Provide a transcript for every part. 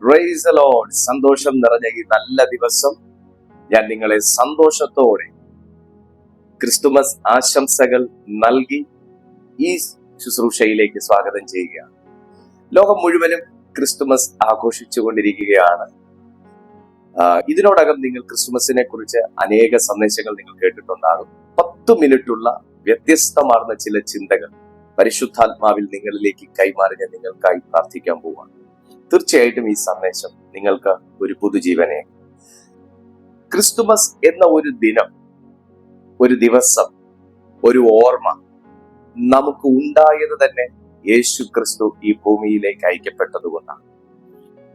Praise the Lord. സന്തോഷം നിറഞ്ഞ ഈ നല്ല ദിവസം ഞാൻ നിങ്ങളെ സന്തോഷത്തോടെ ക്രിസ്തുമസ് ആശംസകൾ നൽകി ഈ ശുശ്രൂഷയിലേക്ക് സ്വാഗതം ചെയ്യുകയാണ്. ലോകം മുഴുവനും ക്രിസ്തുമസ് ആഘോഷിച്ചുകൊണ്ടിരിക്കുകയാണ്. ഇതിനോടകം നിങ്ങൾ ക്രിസ്തുമസിനെ കുറിച്ച് അനേക സന്ദേശങ്ങൾ നിങ്ങൾ കേട്ടിട്ടുണ്ടാകും. 10 മിനിറ്റുള്ള വ്യത്യസ്തമാർന്ന ചില ചിന്തകൾ പരിശുദ്ധാത്മാവിൽ നിങ്ങളിലേക്ക് കൈമാറി ഞാൻ നിങ്ങൾക്കായി പ്രാർത്ഥിക്കാൻ പോവുകയാണ്. തീർച്ചയായിട്ടും ഈ സന്ദേശം നിങ്ങൾക്ക് ഒരു പുതുജീവനെ. ക്രിസ്തുമസ് എന്ന ഒരു ദിനം, ഒരു ദിവസം, ഒരു ഓർമ്മ നമുക്ക് ഉണ്ടായത് തന്നെ യേശു ക്രിസ്തു ഈ ഭൂമിയിലേക്ക് അയക്കപ്പെട്ടതുകൊണ്ടാണ്.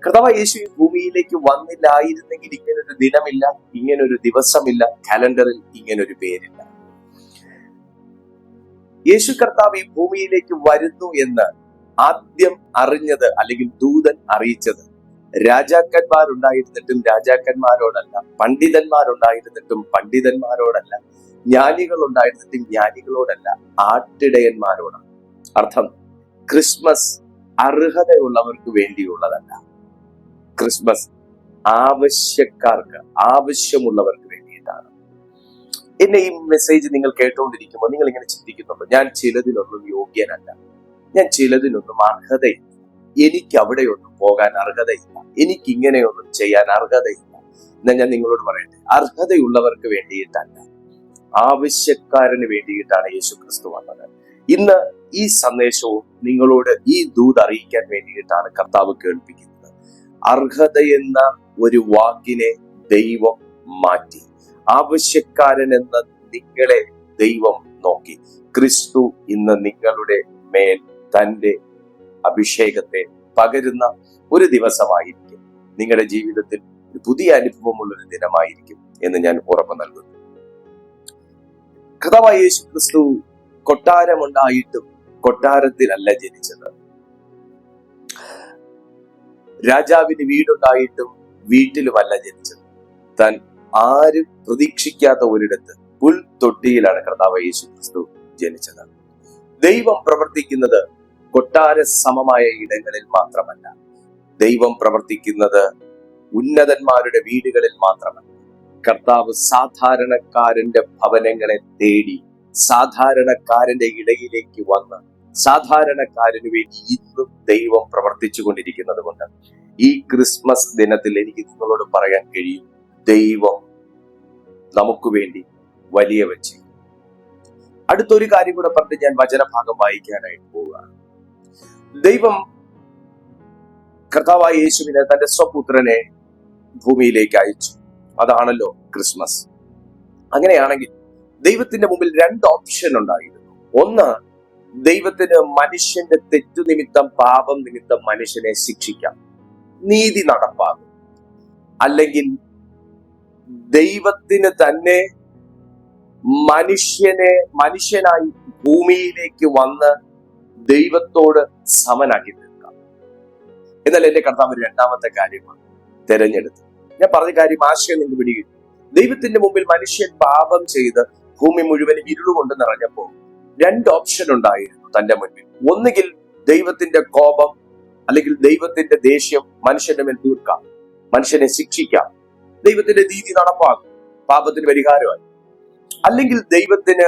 കർത്താവ് യേശു ഈ ഭൂമിയിലേക്ക് വന്നില്ലായിരുന്നെങ്കിൽ ഇങ്ങനൊരു ദിനമില്ല, ഇങ്ങനൊരു ദിവസമില്ല, കലണ്ടറിൽ ഇങ്ങനൊരു പേരില്ല. യേശു കർത്താവ് ഈ ഭൂമിയിലേക്ക് വരുന്നു എന്ന് ആദ്യം അറിഞ്ഞത് അല്ലെങ്കിൽ ദൂതൻ അറിയിച്ചത് രാജാക്കന്മാരുണ്ടായിരുന്നിട്ടും രാജാക്കന്മാരോടല്ല, പണ്ഡിതന്മാരുണ്ടായിരുന്നിട്ടും പണ്ഡിതന്മാരോടല്ല, ജ്ഞാനികൾ ഉണ്ടായിരുന്നിട്ടും ജ്ഞാനികളോടല്ല, ആട്ടിടയന്മാരോടാണ്. അർത്ഥം, ക്രിസ്മസ് അർഹതയുള്ളവർക്ക് വേണ്ടിയുള്ളതല്ല. ക്രിസ്മസ് ആവശ്യക്കാർക്ക്, ആവശ്യമുള്ളവർക്ക് വേണ്ടിയിട്ടാണ്. എന്നെ ഈ മെസ്സേജ് നിങ്ങൾ കേട്ടുകൊണ്ടിരിക്കുമ്പോൾ നിങ്ങൾ ഇങ്ങനെ ചിന്തിക്കുന്നുണ്ടോ, ഞാൻ ചിലതിനൊന്നും യോഗ്യനല്ല, ഞാൻ ചിലതിനൊന്നും അർഹതയില്ല, എനിക്ക് അവിടെയൊന്നും പോകാൻ അർഹതയില്ല, എനിക്ക് ഇങ്ങനെയൊന്നും ചെയ്യാൻ അർഹതയില്ല. എന്നാൽ ഞാൻ നിങ്ങളോട് പറയട്ടെ, അർഹതയുള്ളവർക്ക് വേണ്ടിയിട്ടല്ല, ആവശ്യക്കാരന് വേണ്ടിയിട്ടാണ് യേശു ക്രിസ്തു വന്നത്. ഇന്ന് ഈ സന്ദേശവും നിങ്ങളോട് ഈ ദൂത് അറിയിക്കാൻ വേണ്ടിയിട്ടാണ് കർത്താവ് കേൾപ്പിക്കുന്നത്. അർഹത എന്ന ഒരു വാക്കിനെ ദൈവം മാറ്റി ആവശ്യക്കാരൻ എന്ന നിങ്ങളെ ദൈവം നോക്കി. ക്രിസ്തു ഇന്ന് നിങ്ങളുടെ മേൽ തന്റെ അഭിഷേകത്തെ പകരുന്ന ഒരു ദിവസമായിരിക്കും. നിങ്ങളുടെ ജീവിതത്തിൽ ഒരു പുതിയ അനുഭവമുള്ളൊരു ദിനമായിരിക്കും എന്ന് ഞാൻ ഉറപ്പ് നൽകുന്നു. കർത്താവായ യേശു ക്രിസ്തു കൊട്ടാരമുണ്ടായിട്ടും കൊട്ടാരത്തിലല്ല ജനിച്ചത്. രാജാവിന് വീടുണ്ടായിട്ടും വീട്ടിലുമല്ല ജനിച്ചത്. താൻ ആരും പ്രതീക്ഷിക്കാത്ത ഒരിടത്ത് പുൽത്തൊട്ടിയിലാണ് കർത്താവായ യേശു ക്രിസ്തു ജനിച്ചത്. ദൈവം പ്രവർത്തിക്കുന്നത് കൊട്ടാര സമമായ ഇടങ്ങളിൽ മാത്രമല്ല, ദൈവം പ്രവർത്തിക്കുന്നത് ഉന്നതന്മാരുടെ വീടുകളിൽ മാത്രമല്ല. കർത്താവ് സാധാരണക്കാരന്റെ ഭവനങ്ങളെ തേടി സാധാരണക്കാരന്റെ ഇടയിലേക്ക് വന്ന് സാധാരണക്കാരന് വേണ്ടി ഇന്നും ദൈവം പ്രവർത്തിച്ചു കൊണ്ടിരിക്കുന്നത് കൊണ്ട് ഈ ക്രിസ്മസ് ദിനത്തിൽ എനിക്ക് നിങ്ങളോട് പറയാൻ കഴിയും, ദൈവം നമുക്ക് വേണ്ടി വലിയ വെച്ച്. അടുത്തൊരു കാര്യം കൂടെ പറഞ്ഞിട്ട് ഞാൻ വചനഭാഗം വായിക്കാനായിട്ട് പോവുകയാണ്. ദൈവം കർത്താവായ യേശുവിനെ, തന്റെ സ്വപുത്രനെ ഭൂമിയിലേക്ക് അയച്ചു. അതാണല്ലോ ക്രിസ്മസ്. അങ്ങനെയാണെങ്കിൽ ദൈവത്തിന്റെ മുമ്പിൽ 2 ഓപ്ഷൻ ഉണ്ടായിരുന്നു. ഒന്ന്, ദൈവത്തിന് മനുഷ്യന്റെ തെറ്റു നിമിത്തം, പാപം നിമിത്തം മനുഷ്യനെ ശിക്ഷിക്കാം, നീതി നടപ്പാകും. അല്ലെങ്കിൽ ദൈവത്തിന് തന്നെ മനുഷ്യനായി ഭൂമിയിലേക്ക് വന്ന് ദൈവത്തോട് സമനാക്കി തീർക്കാം. എന്നാൽ എന്റെ കർത്താവ് 2ാമത്തെ കാര്യമാണ് തെരഞ്ഞെടുത്ത്. ഞാൻ പറഞ്ഞ കാര്യം ആശയം നിങ്ങൾ പിടികിട്ടും. ദൈവത്തിന്റെ മുമ്പിൽ മനുഷ്യൻ പാപം ചെയ്ത് ഭൂമി മുഴുവൻ ഇരുളുകൊണ്ട് നിറഞ്ഞപ്പോൾ 2 ഓപ്ഷൻ ഉണ്ടായിരുന്നു തന്റെ മുൻപിൽ. ഒന്നുകിൽ ദൈവത്തിന്റെ കോപം അല്ലെങ്കിൽ ദൈവത്തിന്റെ ദേഷ്യം മനുഷ്യന്റെ മേൽ തീർക്കാം, മനുഷ്യനെ ശിക്ഷിക്കാം, ദൈവത്തിന്റെ നീതി നടപ്പാക്കും, പാപത്തിന് പരിഹാരമായി. അല്ലെങ്കിൽ ദൈവത്തിന്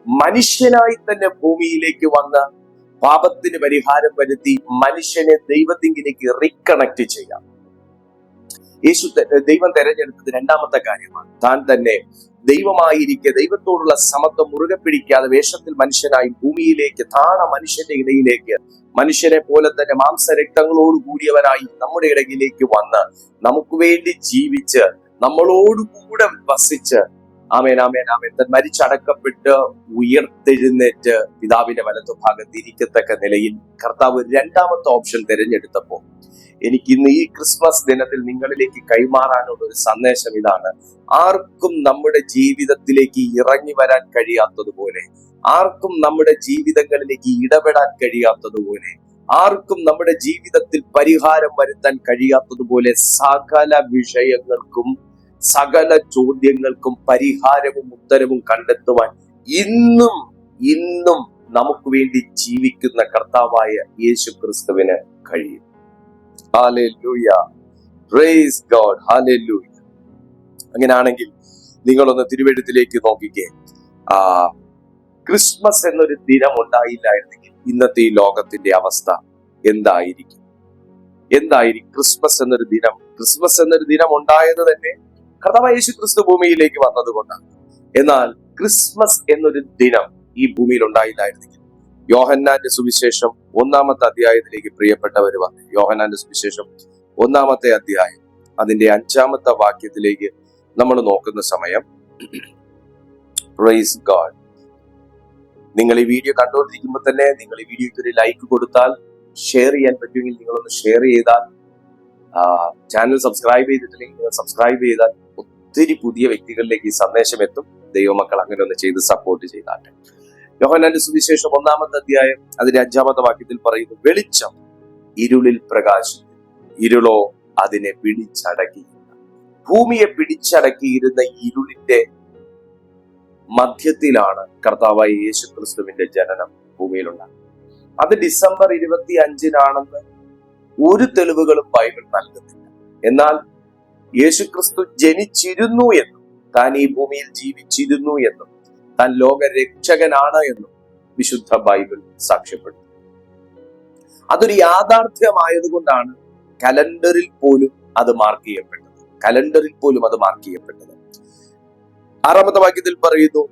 മനുഷ്യനായി തന്നെ ഭൂമിയിലേക്ക് വന്ന് പാപത്തിന് പരിഹാരം വരുത്തി മനുഷ്യനെ ദൈവത്തിങ്കിലേക്ക് റീകണക്ട് ചെയ്യാം. ദൈവം തെരഞ്ഞെടുത്തത് 2ാമത്തെ കാര്യമാണ്. താൻ തന്നെ ദൈവമായിരിക്കെ ദൈവത്തോടുള്ള സമത്വം മുറുകെ പിടിക്കാതെ വേഷത്തിൽ മനുഷ്യനായി ഭൂമിയിലേക്ക് താണ മനുഷ്യന്റെ ഇടയിലേക്ക്, മനുഷ്യനെ പോലെ തന്നെ മാംസരക്തങ്ങളോട് കൂടിയവനായി നമ്മുടെ ഇടയിലേക്ക് വന്ന് നമുക്ക് വേണ്ടി ജീവിച്ച് നമ്മളോടുകൂടെ വസിച്ച്, ആമേൻ ആമേൻ ആമേൻ, താൻ മരിച്ചടക്കപ്പെട്ട് ഉയർത്തെഴുന്നേറ്റ് പിതാവിന്റെ വലത്തുഭാഗത്ത് ഇരിക്കത്തക്ക നിലയിൽ കർത്താവ് 2ാമത്തെ ഓപ്ഷൻ തിരഞ്ഞെടുത്തപ്പോൾ എനിക്ക് ഇന്ന് ഈ ക്രിസ്മസ് ദിനത്തിൽ നിങ്ങളിലേക്ക് കൈമാറാനുള്ള ഒരു സന്ദേശം ഇതാണ്. ആർക്കും നമ്മുടെ ജീവിതത്തിലേക്ക് ഇറങ്ങി വരാൻ കഴിയാത്തതുപോലെ, ആർക്കും നമ്മുടെ ജീവിതങ്ങളിലേക്ക് ഇടപെടാൻ കഴിയാത്തതുപോലെ, ആർക്കും നമ്മുടെ ജീവിതത്തിൽ പരിഹാരം വരുത്താൻ കഴിയാത്തതുപോലെ സകല വിഷയങ്ങൾക്കും സകല ചോദ്യങ്ങൾക്കും പരിഹാരവും ഉത്തരവും കണ്ടെത്തുവാൻ ഇന്നും നമുക്ക് വേണ്ടി ജീവിക്കുന്ന കർത്താവായ യേശു ക്രിസ്തുവിന് കഴിയും. Hallelujah, praise God, hallelujah. അങ്ങനെയാണെങ്കിൽ നിങ്ങളൊന്ന് തിരുവെഴുത്തിലേക്ക് നോക്കിക്കേ. ക്രിസ്മസ് എന്നൊരു ദിനം ഉണ്ടായില്ലായിരുന്നെങ്കിൽ ഇന്നത്തെ ഈ ലോകത്തിന്റെ അവസ്ഥ എന്തായിരിക്കും? ക്രിസ്മസ് എന്നൊരു ദിനം ഉണ്ടായത് തന്നെ കർത്താവായ യേശു ക്രിസ്തു ഭൂമിയിലേക്ക് വന്നതുകൊണ്ടാണ്. എന്നാൽ ക്രിസ്മസ് എന്നൊരു ദിനം ഈ ഭൂമിയിൽ ഉണ്ടായില്ലായിരുന്നെങ്കിൽ, യോഹന്നാന്റെ സുവിശേഷം 1-ാമത്തെ അധ്യായത്തിലേക്ക് പ്രിയപ്പെട്ടവർ വന്ന്, യോഹന്നാന്റെ സുവിശേഷം 1-ാമത്തെ അധ്യായം അതിന്റെ 5-ാമത്തെ വാക്യത്തിലേക്ക് നമ്മൾ നോക്കുന്ന സമയം, പ്രൈസ് ഗോഡ്, നിങ്ങൾ ഈ വീഡിയോ കണ്ടുകൊണ്ടിരിക്കുമ്പോൾ തന്നെ നിങ്ങൾ ഈ വീഡിയോയ്ക്ക് ഒരു ലൈക്ക് കൊടുത്താൽ, ഷെയർ ചെയ്യാൻ പറ്റുമെങ്കിൽ നിങ്ങളൊന്ന് ഷെയർ ചെയ്താൽ, ചാനൽ സബ്സ്ക്രൈബ് ചെയ്തിട്ടില്ലെങ്കിൽ നിങ്ങൾ സബ്സ്ക്രൈബ് ചെയ്താൽ ഒത്തിരി പുതിയ വ്യക്തികളിലേക്ക് ഈ സന്ദേശം എത്തും. ദൈവമക്കൾ അങ്ങനെ ഒന്ന് ചെയ്ത് സപ്പോർട്ട് ചെയ്താട്ടെ. യോഹന്നാന്റെ സുവിശേഷം 1-ാമത്തെ അധ്യായം അതിന്റെ 5-ാമത്തെ വാക്യത്തിൽ പറയുന്നു, വെളിച്ചം ഇരുളിൽ പ്രകാശിക്കും, ഇരുളോ അതിനെ പിടിച്ചടക്കി. ഭൂമിയെ പിടിച്ചടക്കിയിരുന്ന ഇരുളിന്റെ മധ്യത്തിലാണ് കർത്താവായ യേശു ക്രിസ്തുവിന്റെ ജനനം ഭൂമിയിലുണ്ടാകുന്നത്. അത് ഡിസംബർ 25-നാണെന്ന് ഒരു തെളിവുകളും ബൈബിൾ നൽകുന്നില്ല. എന്നാൽ യേശു ക്രിസ്തു ജനിച്ചിരുന്നു എന്നും താൻ ഈ ഭൂമിയിൽ ജീവിച്ചിരുന്നു എന്നും താൻ ലോകരക്ഷകനാണ് എന്നും വിശുദ്ധ ബൈബിൾ സാക്ഷ്യപ്പെടുന്നു. അതൊരു യാഥാർത്ഥ്യമായതുകൊണ്ടാണ് കലണ്ടറിൽ പോലും അത് മാർക്ക് ചെയ്യപ്പെട്ടത്. 6-ാമത്തെ വാക്യത്തിൽ പറയുന്നു,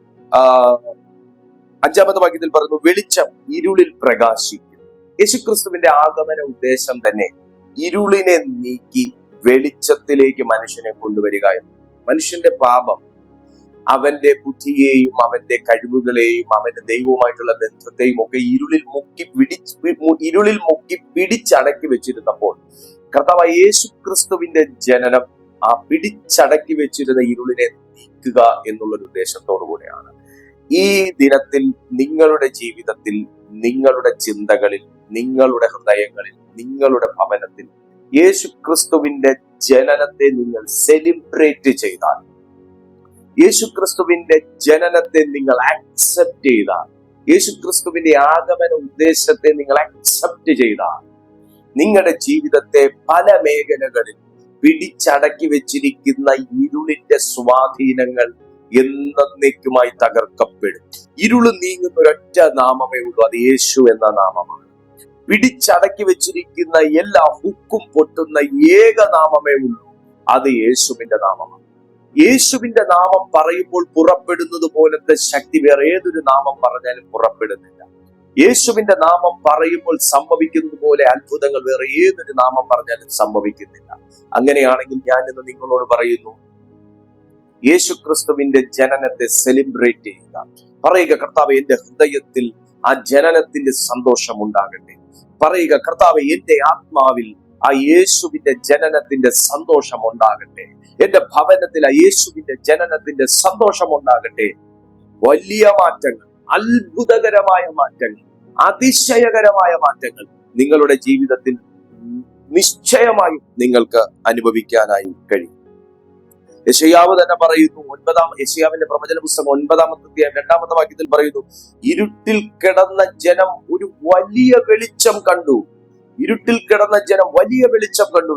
5-ാമത്തെ വാക്യത്തിൽ പറയുന്നു, വെളിച്ചം ഇരുളിൽ പ്രകാശിക്കും. യേശുക്രിസ്തുവിന്റെ ആഗമന ഉദ്ദേശം തന്നെ ഇരുളിനെ നീക്കി വെളിച്ചത്തിലേക്ക് മനുഷ്യനെ കൊണ്ടുവരിക എന്ന്. മനുഷ്യന്റെ പാപം അവന്റെ ബുദ്ധിയെയും അവന്റെ കഴിവുകളെയും അവന്റെ ദൈവവുമായിട്ടുള്ള ബന്ധത്തെയും ഒക്കെ ഇരുളിൽ മുക്കി പിടിച്ചടക്കി വെച്ചിരുന്നപ്പോൾ കർത്താവായ യേശു ക്രിസ്തുവിന്റെ ജനനം ആ പിടിച്ചടക്കി വെച്ചിരുന്ന ഇരുളിനെ നീക്കുക എന്നുള്ളൊരു ഉദ്ദേശത്തോടു കൂടെയാണ്. ഈ ദിനത്തിൽ നിങ്ങളുടെ ജീവിതത്തിൽ, നിങ്ങളുടെ ചിന്തകളിൽ, നിങ്ങളുടെ ഹൃദയങ്ങളിൽ, നിങ്ങളുടെ ഭവനത്തിൽ യേശു ക്രിസ്തുവിന്റെ ജനനത്തെ നിങ്ങൾ സെലിബ്രേറ്റ് ചെയ്താൽ, യേശുക്രിസ്തുവിന്റെ ജനനത്തെ നിങ്ങൾ ആക്സെപ്റ്റ് ചെയ്താൽ, യേശുക്രിസ്തുവിന്റെ ആഗമന ഉദ്ദേശത്തെ നിങ്ങൾ ആക്സെപ്റ്റ് ചെയ്താൽ, നിങ്ങളുടെ ജീവിതത്തെ പല മേഖലകളിൽ പിടിച്ചടക്കി വെച്ചിരിക്കുന്ന ഇരുളിന്റെ സ്വാധീനങ്ങൾ എന്നേക്കുമായി തകർക്കപ്പെടും. ഇരുള് നീങ്ങുന്ന ഒരൊറ്റ നാമമേ ഉള്ളൂ, അത് യേശു എന്ന നാമമാണ്. പിടിച്ചടക്കി വെച്ചിരിക്കുന്ന എല്ലാ ഹുക്കും പൊട്ടുന്ന ഏക നാമമേ ഉള്ളൂ, അത് യേശുവിന്റെ നാമമാണ്. യേശുവിന്റെ നാമം പറയുമ്പോൾ പുറപ്പെടുന്നത് പോലത്തെ ശക്തി വേറെ ഏതൊരു നാമം പറഞ്ഞാലും പുറപ്പെടുന്നില്ല. യേശുവിന്റെ നാമം പറയുമ്പോൾ സംഭവിക്കുന്നത് പോലെ അത്ഭുതങ്ങൾ വേറെ ഏതൊരു നാമം പറഞ്ഞാലും സംഭവിക്കുന്നില്ല. അങ്ങനെയാണെങ്കിൽ ഞാൻ ഇന്ന് നിങ്ങളോട് പറയുന്നു, യേശു ക്രിസ്തുവിന്റെ ജനനത്തെ സെലിബ്രേറ്റ് ചെയ്യുക. പറയുക, കർത്താവേ, എന്റെ ഹൃദയത്തിൽ ആ ജനനത്തിന്റെ സന്തോഷം ഉണ്ടാകട്ടെ. പറയുക, കർത്താവേ, എന്റെ ആത്മാവിൽ ആ യേശുവിന്റെ ജനനത്തിന്റെ സന്തോഷം ഉണ്ടാകട്ടെ. എന്റെ ഭവനത്തിൽ ആ യേശുവിന്റെ ജനനത്തിന്റെ സന്തോഷം ഉണ്ടാകട്ടെ. വലിയ മാറ്റങ്ങൾ, അത്ഭുതകരമായ മാറ്റങ്ങൾ, അതിശയകരമായ മാറ്റങ്ങൾ നിങ്ങളുടെ ജീവിതത്തിൽ നിശ്ചയമായും നിങ്ങൾക്ക് അനുഭവിക്കാനായി കഴിയും. യെശയ്യാവ് തന്നെ പറയുന്നു, യെശയ്യാവിന്റെ പ്രവചന പുസ്തകം 9-ാമത്തെ അധ്യായം 2-ാമത്തെ വാക്യത്തിൽ പറയുന്നു, ഇരുട്ടിൽ കിടന്ന ജനം ഒരു വലിയ വെളിച്ചം കണ്ടു. ഇരുട്ടിൽ കിടന്ന ജനം വലിയ വെളിച്ചം കണ്ടു.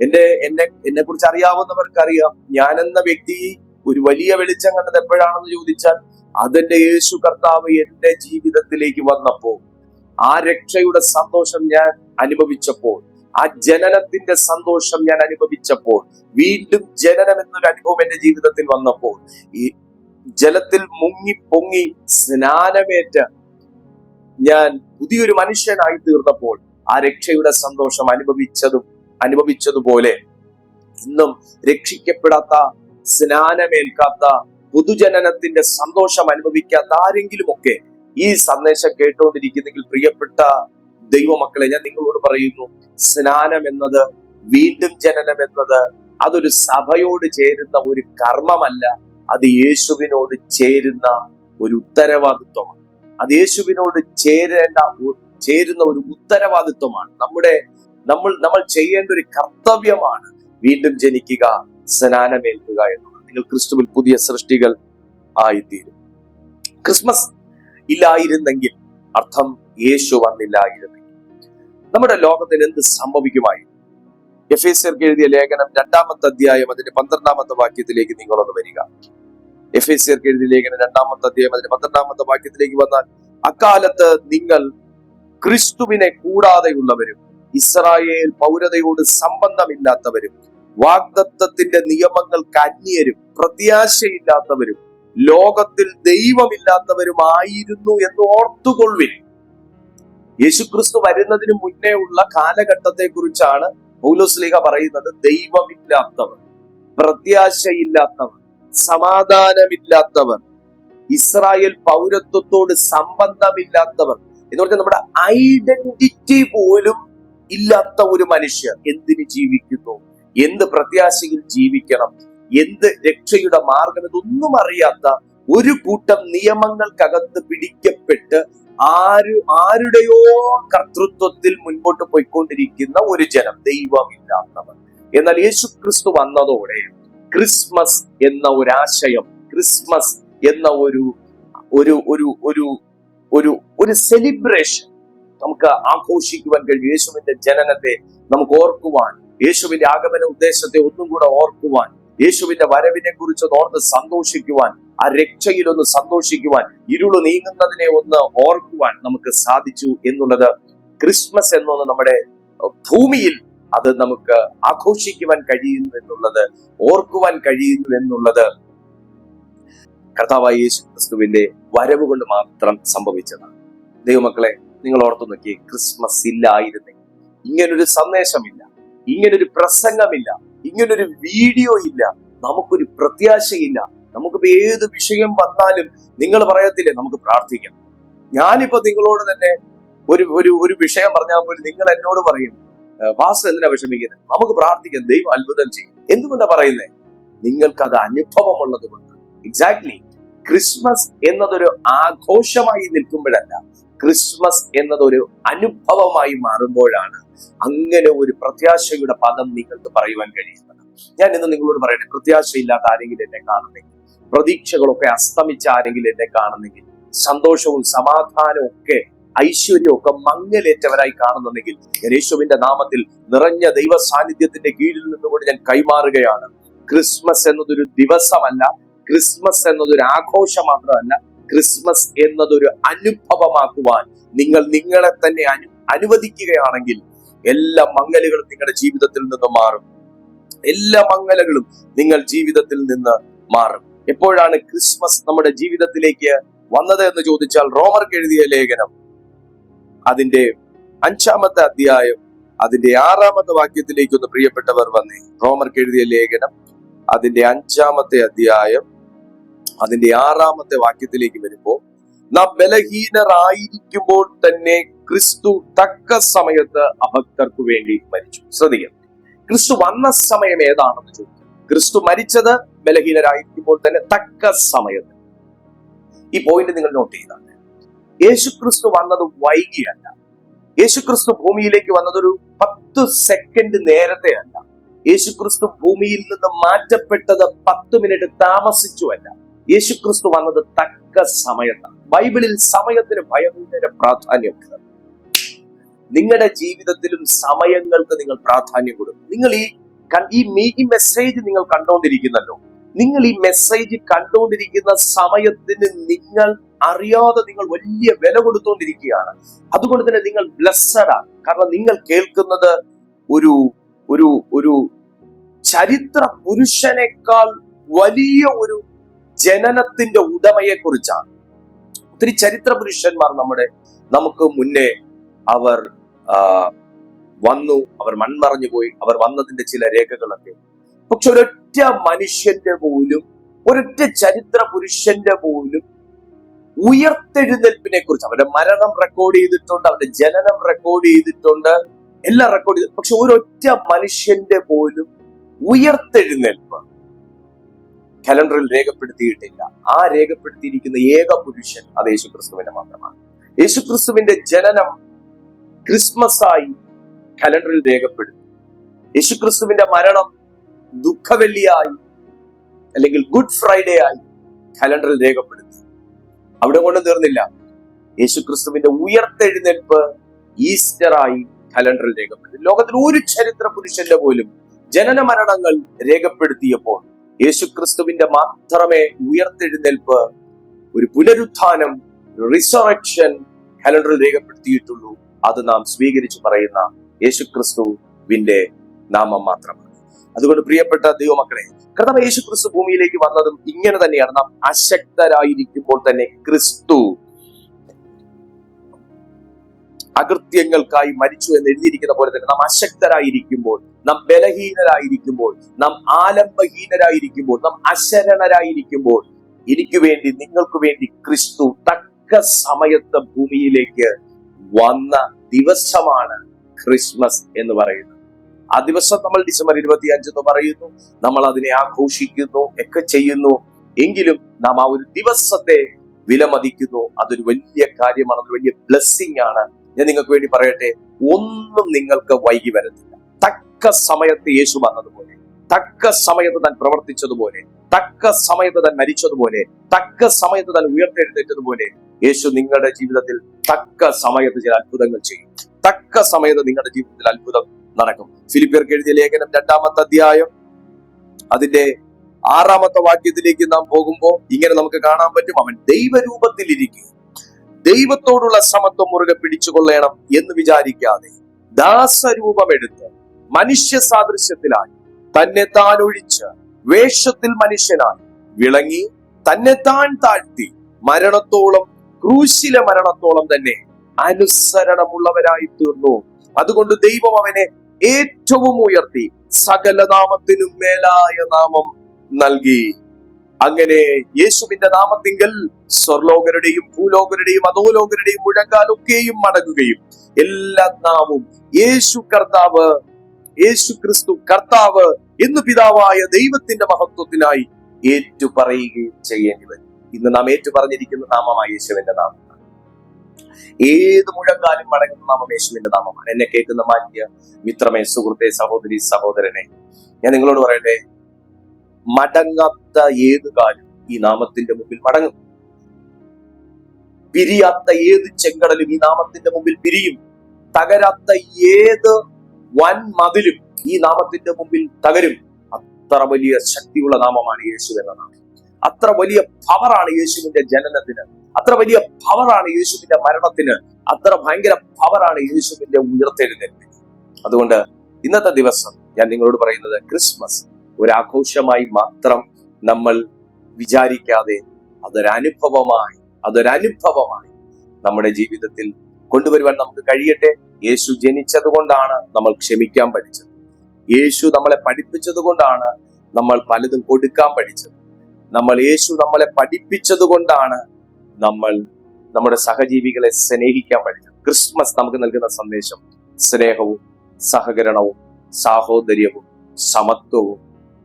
എന്നെ കുറിച്ച് അറിയാവുന്നവർക്കറിയാം, ഞാനെന്ന വ്യക്തി ഒരു വലിയ വെളിച്ചം കണ്ടത് എപ്പോഴാണെന്ന് ചോദിച്ചാൽ, അതെന്റെ യേശു കർത്താവ് എന്റെ ജീവിതത്തിലേക്ക് വന്നപ്പോൾ, ആ രക്ഷയുടെ സന്തോഷം ഞാൻ അനുഭവിച്ചപ്പോൾ, ആ ജനനത്തിന്റെ സന്തോഷം ഞാൻ അനുഭവിച്ചപ്പോൾ, വീണ്ടും ജനനം എന്നൊരു അനുഭവം എന്റെ ജീവിതത്തിൽ വന്നപ്പോൾ, ഈ ജലത്തിൽ മുങ്ങി പൊങ്ങി സ്നാനമേറ്റ ഞാൻ പുതിയൊരു മനുഷ്യനായി തീർന്നപ്പോൾ, ആ രക്ഷയുടെ സന്തോഷം അനുഭവിച്ചതുപോലെ ഇന്നും രക്ഷിക്കപ്പെടാത്ത, സ്നാനമേൽക്കാത്ത, പുതുജനനത്തിന്റെ സന്തോഷം അനുഭവിക്കാത്ത ആരെങ്കിലുമൊക്കെ ഈ സന്ദേശം കേട്ടുകൊണ്ടിരിക്കുന്നെങ്കിൽ, പ്രിയപ്പെട്ട ദൈവമക്കളെ, ഞാൻ നിങ്ങളോട് പറയുന്നു, സ്നാനം എന്നത്, വീണ്ടും ജനനം എന്നത് അതൊരു സഭയോട് ചേരുന്ന ഒരു കർമ്മമല്ല, അത് യേശുവിനോട് ചേരുന്ന ഒരു ഉത്തരവാദിത്വമാണ്. അത് യേശുവിനോട് ചേരുന്ന ഒരു ഉത്തരവാദിത്വമാണ്. നമ്മൾ ചെയ്യേണ്ട ഒരു കർത്തവ്യമാണ് വീണ്ടും ജനിക്കുക, സ്നാനമേൽക്കുക എന്നുള്ളത്. നിങ്ങൾ ക്രിസ്തുവിൽ പുതിയ സൃഷ്ടികൾ ആയിത്തീരും. ക്രിസ്മസ് ഇല്ലായിരുന്നെങ്കിൽ, അർത്ഥം യേശു വന്നില്ലായിരുന്നെങ്കിൽ. നമ്മുടെ ലോകത്തിന് എന്ത് സംഭവിക്കുമായി? എഫേസ്യർക്ക് എഴുതിയ ലേഖനം 2-ാമത്തെ അധ്യായം അതിന്റെ 12-ാമത്തെ വാക്യത്തിലേക്ക് നിങ്ങളൊന്ന് വരിക. എഫേസ്യർക്ക് എഴുതിയ ലേഖനം 2-ാമത്തെ അധ്യായം അതിന്റെ 12-ാമത്തെ വാക്യത്തിലേക്ക് വന്നാൽ, അക്കാലത്ത് നിങ്ങൾ ക്രിസ്തുവിനെ കൂടാതെയുള്ളവരും ഇസ്രായേൽ പൗരതയോട് സംബന്ധമില്ലാത്തവരും വാഗ്ദത്തത്തിന്റെ നിയമങ്ങൾക്ക് അന്യരും പ്രത്യാശയില്ലാത്തവരും ലോകത്തിൽ ദൈവമില്ലാത്തവരുമായിരുന്നു എന്ന് ഓർത്തുകൊള്ളുവിൻ. യേശുക്രിസ്തു വരുന്നതിന് മുന്നേ ഉള്ള കാലഘട്ടത്തെ കുറിച്ചാണ് പൗലോസ്ലീഹ പറയുന്നത്. ദൈവമില്ലാത്തവർ, പ്രത്യാശയില്ലാത്തവർ, സമാധാനമില്ലാത്തവർ, ഇസ്രായേൽ പൗരത്വത്തോട് സംബന്ധമില്ലാത്തവർ എന്ന് പറഞ്ഞാൽ നമ്മുടെ ഐഡന്റിറ്റി പോലും ഇല്ലാത്ത ഒരു മനുഷ്യർ എന്തിന് ജീവിക്കുന്നു, എന്ത് പ്രത്യാശയിൽ ജീവിക്കണം, എന്ത് രക്ഷയുടെ മാർഗം, ഇതൊന്നും അറിയാത്ത ഒരു കൂട്ടം നിയമങ്ങൾക്കകത്ത് പിടിക്കപ്പെട്ട് ആരുടെയോ കർത്തൃത്വത്തിൽ മുൻപോട്ട് പോയിക്കൊണ്ടിരിക്കുന്ന ഒരു ജനം, ദൈവമില്ലാത്തവർ. എന്നാൽ യേശുക്രിസ്തു വന്നതോടെ ക്രിസ്മസ് എന്ന ഒരു ആശയം, ക്രിസ്മസ് എന്ന ഒരു സെലിബ്രേഷൻ നമുക്ക് ആഘോഷിക്കുവാൻ കഴിയും. യേശുവിന്റെ ജനനത്തെ നമുക്ക് ഓർക്കുവാൻ, യേശുവിന്റെ ആഗമന ഉദ്ദേശത്തെ ഒന്നും കൂടെ ഓർക്കുവാൻ, യേശുവിന്റെ വരവിനെ കുറിച്ച് ഓർത്ത് സന്തോഷിക്കുവാൻ, ആ രക്ഷയിലൊന്ന് സന്തോഷിക്കുവാൻ, ഇരുള് നീങ്ങുന്നതിനെ ഒന്ന് ഓർക്കുവാൻ നമുക്ക് സാധിച്ചു എന്നുള്ളത്, ക്രിസ്മസ് എന്നൊന്ന് നമ്മുടെ ഭൂമിയിൽ അത് നമുക്ക് ആഘോഷിക്കുവാൻ കഴിയുന്നു എന്നുള്ളത്, ഓർക്കുവാൻ കഴിയുന്നു എന്നുള്ളത് കർത്താവായ യേശു ക്രിസ്തുവിന്റെ വരവ് കൊണ്ട് മാത്രം സംഭവിച്ചതാണ്. ദൈവമക്കളെ, നിങ്ങൾ ഓർത്തു നോക്കിയേ, ക്രിസ്മസ് ഇല്ലായിരുന്നെങ്കിൽ ഇങ്ങനൊരു സന്ദേശമില്ല, ഇങ്ങനൊരു പ്രസംഗമില്ല, ഇങ്ങനൊരു വീഡിയോ ഇല്ല, നമുക്കൊരു പ്രത്യാശയില്ല. നമുക്കിപ്പോ ഏത് വിഷയം വന്നാലും നിങ്ങൾ പറയത്തില്ലേ നമുക്ക് പ്രാർത്ഥിക്കാം. ഞാനിപ്പോ നിങ്ങളോട് തന്നെ ഒരു വിഷയം പറഞ്ഞാൽ പോലും നിങ്ങൾ എന്നോട് പറയും, പാസ്റ്റർ എന്തിനാ വിഷമിക്കുന്നത്, നമുക്ക് പ്രാർത്ഥിക്കാം, ദൈവം അത്ഭുതം ചെയ്യും. എന്തുകൊണ്ടാ പറയുന്നത്? നിങ്ങൾക്കത് അനുഭവമുള്ളത് കൊണ്ട്. എക്സാക്ട്ലി, ക്രിസ്മസ് എന്നതൊരു ആഘോഷമായി നിൽക്കുമ്പോഴല്ല, ക്രിസ്മസ് എന്നതൊരു അനുഭവമായി മാറുമ്പോഴാണ് അങ്ങനെ ഒരു പ്രത്യാശയുടെ പദം നിങ്ങൾക്ക് പറയുവാൻ കഴിയുന്നത്. ഞാൻ ഇന്ന് നിങ്ങളോട് പറയട്ടെ, പ്രത്യാശയില്ലാത്ത ആരെങ്കിലും എന്നെ കാണുന്നെങ്കിൽ, പ്രതീക്ഷകളൊക്കെ അസ്തമിച്ച ആരെങ്കിലും എന്നെ കാണുന്നെങ്കിൽ, സന്തോഷവും സമാധാനവും ഒക്കെ ഐശ്വര്യവും ഒക്കെ മങ്ങലേറ്റവരായി കാണുന്നുണ്ടെങ്കിൽ, യേശുവിന്റെ നാമത്തിൽ നിറഞ്ഞ ദൈവ സാന്നിധ്യത്തിന്റെ കീഴിൽ നിന്നുകൊണ്ട് ഞാൻ കൈമാറുകയാണ്. ക്രിസ്മസ് എന്നതൊരു ദിവസമല്ല, ക്രിസ്മസ് എന്നതൊരു ആഘോഷം മാത്രമല്ല, ക്രിസ്മസ് എന്നതൊരു അനുഭവമാക്കുവാൻ നിങ്ങൾ നിങ്ങളെ തന്നെ അനുവദിക്കുകയാണെങ്കിൽ എല്ലാ മങ്ങലുകളും നിങ്ങളുടെ ജീവിതത്തിൽ നിന്ന് മാറും. എല്ലാ മങ്ങലുകളും നിങ്ങൾ ജീവിതത്തിൽ നിന്ന് മാറും. എപ്പോഴാണ് ക്രിസ്മസ് നമ്മുടെ ജീവിതത്തിലേക്ക് വന്നത് എന്ന് ചോദിച്ചാൽ, റോമർക്ക് എഴുതിയ ലേഖനം അതിന്റെ 5-ാമത്തെ അധ്യായം അതിന്റെ 6-ാമത്തെ വാക്യത്തിലേക്ക് ഒന്ന് പ്രിയപ്പെട്ടവർ വന്നേ. റോമർക്ക് എഴുതിയ ലേഖനം അതിന്റെ 5-ാമത്തെ അധ്യായം അതിന്റെ 6-ാമത്തെ വാക്യത്തിലേക്ക് വരുമ്പോൾ, നാം ബലഹീനരായിരിക്കുമ്പോൾ തന്നെ ക്രിസ്തു തക്ക സമയത്ത് അഭക്തർക്ക് വേണ്ടി മരിച്ചു. ശ്രദ്ധിക്കുക, ക്രിസ്തു വന്ന സമയം ഏതാണെന്ന് ചോദിച്ചു. ക്രിസ്തു മരിച്ചത് ബലഹീനരായിരിക്കുമ്പോൾ തന്നെ, തക്ക സമയത്ത്. ഈ പോയിന്റ് നിങ്ങൾ നോട്ട് ചെയ്താണ്. യേശുക്രിസ്തു വന്നത് വൈകിയല്ല. യേശുക്രിസ്തു ഭൂമിയിലേക്ക് വന്നതൊരു 10 സെക്കൻഡ് നേരത്തെ അല്ല. യേശുക്രിസ്തു ഭൂമിയിൽ നിന്ന് മാറ്റപ്പെട്ടത് 10 മിനിറ്റ് താമസിച്ചുവല്ല. യേശുക്രിസ്തു വന്നത് തക്ക സമയത്താണ്. ബൈബിളിൽ സമയത്തിന് ഭയങ്കര പ്രാധാന്യമുണ്ട്. നിങ്ങളുടെ ജീവിതത്തിലും സമയങ്ങൾക്ക് നിങ്ങൾ പ്രാധാന്യം കൊടുക്കും. നിങ്ങൾ ഈ മെസ്സേജ് നിങ്ങൾ കണ്ടുകൊണ്ടിരിക്കുന്നല്ലോ, നിങ്ങൾ ഈ മെസ്സേജ് കണ്ടുകൊണ്ടിരിക്കുന്ന സമയത്തിന് നിങ്ങൾ അറിയാതെ നിങ്ങൾ വലിയ വില കൊടുത്തുകൊണ്ടിരിക്കുകയാണ്. അതുകൊണ്ട് തന്നെ നിങ്ങൾ ബ്ലെസ്സഡാണ്. കാരണം നിങ്ങൾ കേൾക്കുന്നത് ഒരു ഒരു ഒരു ചരിത്ര പുരുഷനേക്കാൾ വലിയ ഒരു ജനനത്തിന്റെ ഉടമയെ കുറിച്ചാണ്. ഒത്തിരി ചരിത്ര പുരുഷന്മാർ നമുക്ക് മുന്നേ അവർ വന്നു, അവർ മൺമറഞ്ഞു പോയി, അവർ വന്നതിന്റെ ചില രേഖകളൊക്കെ. പക്ഷെ ഒരൊറ്റ മനുഷ്യന്റെ പോലും, ഒരൊറ്റ ചരിത്ര പുരുഷന്റെ പോലും ഉയർത്തെഴുന്നേൽപ്പിനെ കുറിച്ച്, അവരുടെ മരണം റെക്കോർഡ് ചെയ്തിട്ടുണ്ട്, അവരുടെ ജനനം റെക്കോർഡ് ചെയ്തിട്ടുണ്ട്, എല്ലാം റെക്കോർഡ് ചെയ്തു. പക്ഷെ ഒരൊറ്റ മനുഷ്യന്റെ പോലും ഉയർത്തെഴുന്നേൽപ്പ് കലണ്ടറിൽ രേഖപ്പെടുത്തിയിട്ടില്ല. ആ രേഖപ്പെടുത്തിയിരിക്കുന്ന ഏക പുരുഷൻ അത് യേശുക്രിസ്തുവിന്റെ മാത്രമാണ്. യേശുക്രിസ്തുവിന്റെ ജനനം ക്രിസ്മസ് ആയി കലണ്ടറിൽ രേഖപ്പെടുത്തി. യേശുക്രിസ്തുവിന്റെ മരണം ദുഃഖവെള്ളിയായി അല്ലെങ്കിൽ ഗുഡ് ഫ്രൈഡേ ആയി കലണ്ടറിൽ രേഖപ്പെടുത്തി. അവിടെ കൊണ്ട് തീർന്നില്ല. യേശുക്രിസ്തുവിന്റെ ഉയർത്തെഴുന്നേൽപ്പ് ഈസ്റ്ററായി കലണ്ടറിൽ രേഖപ്പെടുത്തി. ലോകത്തിൽ ഒരു ചരിത്ര പുരുഷന്റെ പോലും ജനന മരണങ്ങൾ രേഖപ്പെടുത്തിയപ്പോൾ യേശുക്രിസ്തുവിന്റെ മാത്രമേ ഉയർത്തെഴുന്നേൽപ്പ്, ഒരു പുനരുത്ഥാനം, റിസറക്ഷൻ കലണ്ടറിൽ രേഖപ്പെടുത്തിയിട്ടുള്ളൂ. അത് നാം സ്വീകരിച്ചു പറയുന്ന യേശുക്രിസ്തുവിന്റെ നാമം മാത്രമാണ്. അതുകൊണ്ട് പ്രിയപ്പെട്ട ദൈവമക്കളെ, കർത്താവ് യേശുക്രിസ്തു ഭൂമിയിലേക്ക് വന്നതും ഇങ്ങനെ തന്നെയാണ്. നാം അശക്തരായിരിക്കുമ്പോൾ തന്നെ ക്രിസ്തു അകൃത്യങ്ങൾക്കായി മരിച്ചു എന്ന് എഴുതിയിരിക്കുന്ന പോലെ തന്നെ നാം അശക്തരായിരിക്കുമ്പോൾ, നാം ബലഹീനരായിരിക്കുമ്പോൾ, നാം ആലംബഹീനരായിരിക്കുമ്പോൾ, നാം അശരണരായിരിക്കുമ്പോൾ എനിക്ക് വേണ്ടി, നിങ്ങൾക്ക് വേണ്ടി ക്രിസ്തു തക്ക സമയത്ത് ഭൂമിയിലേക്ക് വന്ന ദിവസമാണ് ക്രിസ്മസ് എന്ന് പറയുന്നത്. ആ ദിവസം നമ്മൾ ഡിസംബർ 25 എന്ന് പറയുന്നു, നമ്മൾ അതിനെ ആഘോഷിക്കുന്നു ഒക്കെ ചെയ്യുന്നു. എങ്കിലും നാം ആ ഒരു ദിവസത്തെ വിലമതിക്കുന്നു. അതൊരു വലിയ കാര്യമാണ്, അതൊരു വലിയ ബ്ലെസ്സിങ് ആണ്. ഞാൻ നിങ്ങൾക്ക് വേണ്ടി പറയട്ടെ, ഒന്നും നിങ്ങൾക്ക് വൈകി വരത്തില്ല. തക്ക സമയത്ത് യേശു വന്നതുപോലെ, തക്ക സമയത്ത് താൻ പ്രവർത്തിച്ചതുപോലെ, തക്ക സമയത്ത് താൻ മരിച്ചതുപോലെ, തക്ക സമയത്ത് താൻ ഉയർത്തെഴുന്നേറ്റതുപോലെ യേശു നിങ്ങളുടെ ജീവിതത്തിൽ തക്ക സമയത്ത് ചില അത്ഭുതങ്ങൾ ചെയ്യും. തക്ക സമയത്ത് നിങ്ങളുടെ ജീവിതത്തിൽ അത്ഭുതം നടക്കും. ഫിലിപ്പിയർക്ക് എഴുതിയ ലേഖനം 2-ാമത്തെ അധ്യായം അതിന്റെ 6-ാമത്തെ വാക്യത്തിലേക്ക് നാം പോകുമ്പോൾ ഇങ്ങനെ നമുക്ക് കാണാൻ പറ്റും, അവൻ ദൈവരൂപത്തിലിരിക്കും, ദൈവത്തോടുള്ള സമത്വം മുറുകെ പിടിച്ചുകൊള്ളണം എന്ന് വിചാരിക്കാതെ ദാസരൂപമെടുത്ത് മനുഷ്യ സാദൃശ്യത്തിലായി തന്നെ താൻ ഒഴിച്ച് വേഷത്തിൽ മനുഷ്യനായി വിളങ്ങി തന്നെ താൻ താഴ്ത്തി മരണത്തോളം, ക്രൂശിലെ മരണത്തോളം തന്നെ അനുസരണമുള്ളവരായി തീർന്നു. അതുകൊണ്ട് ദൈവം അവനെ ഏറ്റവും ഉയർത്തി സകല നാമത്തിനും മേലായ നാമം നൽകി. അങ്ങനെ യേശുവിന്റെ നാമത്തിങ്കൽ സ്വർലോകരുടെയും ഭൂലോകരുടെയും അധോലോകരുടെയും മുഴങ്കാലൊക്കെയും മടങ്ങുകയും എല്ലാ നാമവും യേശു കർത്താവ്, യേശു ക്രിസ്തു കർത്താവ് എന്ന് പിതാവായ ദൈവത്തിന്റെ മഹത്വത്തിനായി ഏറ്റുപറയുകയും ചെയ്യേണ്ടി വരും. ഇന്ന് നാം ഏറ്റുപറഞ്ഞിരിക്കുന്ന നാമമായ യേശുവിന്റെ നാമം. ഏത് മുഴങ്കാലും മടങ്ങുന്ന നാമം യേശുവിന്റെ നാമമാണ്. എന്നെ കേൾക്കുന്ന മാന്യ മിത്രമേ, സുഹൃത്തെ, സഹോദരി, സഹോദരനെ, ഞാൻ നിങ്ങളോട് പറയട്ടെ, മടങ്ങാത്ത ഏത് കാലും ഈ നാമത്തിന്റെ മുമ്പിൽ മടങ്ങും. പിരിയാത്ത ഏത് ചെങ്കടലും ഈ നാമത്തിന്റെ മുമ്പിൽ പിരിയും. തകരാത്ത ഏത് വൻ മതിലും ഈ നാമത്തിന്റെ മുമ്പിൽ തകരും. അത്ര വലിയ ശക്തിയുള്ള നാമമാണ് യേശു എന്ന നാമം. അത്ര വലിയ പവറാണ് യേശുവിന്റെ ജനനത്തിന്, അത്ര വലിയ പവറാണ് യേശുവിന്റെ മരണത്തിന്, അത്ര ഭയങ്കര പവറാണ് യേശുവിന്റെ ഉയർത്തെഴുന്നേൽപ്പിന്. അതുകൊണ്ട് ഇന്നത്തെ ദിവസം ഞാൻ നിങ്ങളോട് പറയുന്നത്, ക്രിസ്മസ് ഒരാഘോഷമായി മാത്രം നമ്മൾ വിചാരിക്കാതെ അതൊരനുഭവമായി നമ്മുടെ ജീവിതത്തിൽ കൊണ്ടുവരുവാൻ നമുക്ക് കഴിയട്ടെ. യേശു ജനിച്ചത് കൊണ്ടാണ് നമ്മൾ ക്ഷമിക്കാൻ പഠിച്ചത്. യേശു നമ്മളെ പഠിപ്പിച്ചത് കൊണ്ടാണ് നമ്മൾ പലതും കൊടുക്കാൻ പഠിച്ചത്. യേശു നമ്മളെ പഠിപ്പിച്ചത് കൊണ്ടാണ് നമ്മൾ നമ്മുടെ സഹജീവികളെ സ്നേഹിക്കാൻ പഠിച്ചത്. ക്രിസ്മസ് നമുക്ക് നൽകുന്ന സന്ദേശം സ്നേഹവും സഹകരണവും സാഹോദര്യവും സമത്വവും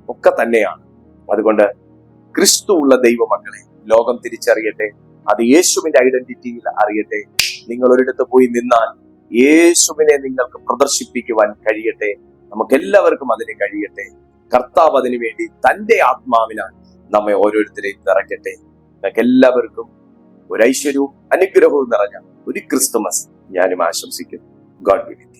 ഒക്കെ തന്നെയാണ്. അതുകൊണ്ട് ക്രിസ്തു ഉള്ള ദൈവമക്കളെ ലോകം തിരിച്ചറിയട്ടെ, അത് യേശുവിന്റെ ഐഡന്റിറ്റിയിൽ അറിയട്ടെ. നിങ്ങൾ ഒരിടത്ത് പോയി നിന്നാൽ യേശുവിനെ നിങ്ങൾക്ക് പ്രദർശിപ്പിക്കുവാൻ കഴിയട്ടെ. നമുക്കെല്ലാവർക്കും അതിന് കഴിയട്ടെ. കർത്താവ് അതിനു വേണ്ടി തന്റെ ആത്മാവിനാൽ നമ്മെ ഓരോരുത്തരെയും നിറയ്ക്കട്ടെ. നിങ്ങൾക്ക് എല്ലാവർക്കും ഒരു ഐശ്വര്യവും അനുഗ്രഹവും നിറഞ്ഞ ഒരു ക്രിസ്തുമസ് ഞാനും ആശംസിക്കുന്നു. God will.